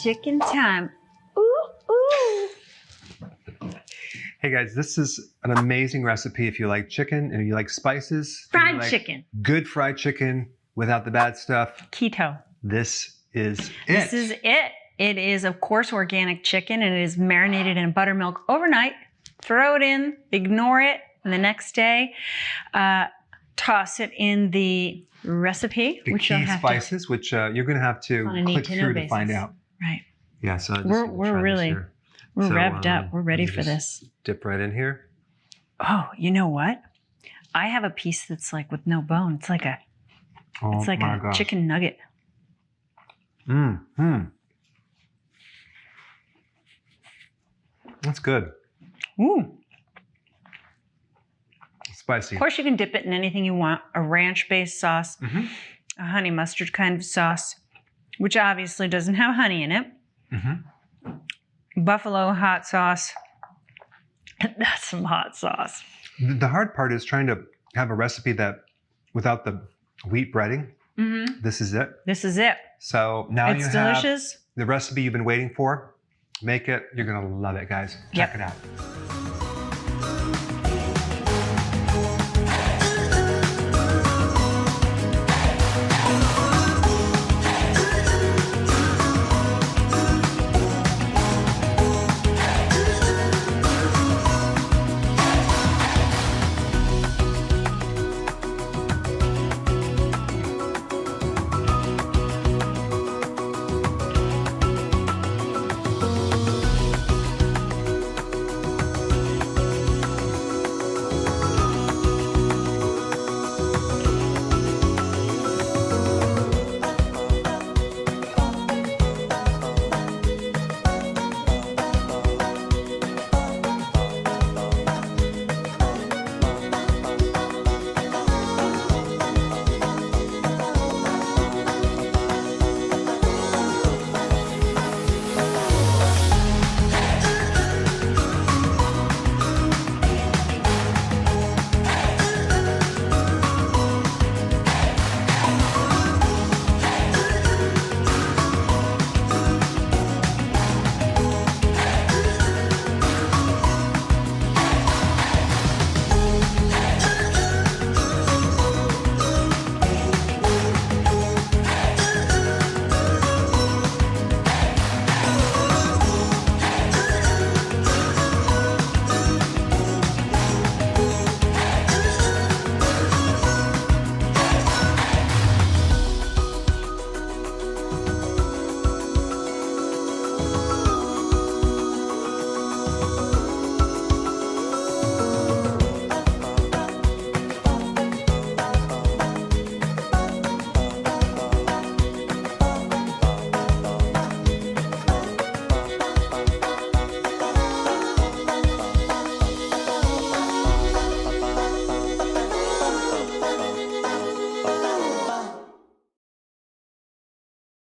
Chicken time. Ooh, ooh. Hey guys, this is an amazing recipe if you like chicken and you like spices. Fried chicken. Good fried chicken without the bad stuff. Keto. This is it. This is it. It is, of course, organic chicken, and it is marinated in buttermilk overnight. Throw it in, ignore it, and the next day, toss it in the recipe, the which key you'll have spices, which you're going to have to click through to find out. Right. Yeah, so We're revved up. We're ready for this. Dip right in here. Oh, you know what? I have a piece that's like with no bone. It's like a chicken nugget. That's good. Ooh. Spicy. Of course, you can dip it in anything you want. A ranch-based sauce, a honey mustard kind of sauce, which obviously doesn't have honey in it. Buffalo hot sauce. That's some hot sauce. The hard part is trying to have a recipe that without the wheat breading. This is it. This is it. So now It's delicious. The recipe you've been waiting for. Make it. You're going to love it, guys. Check it out.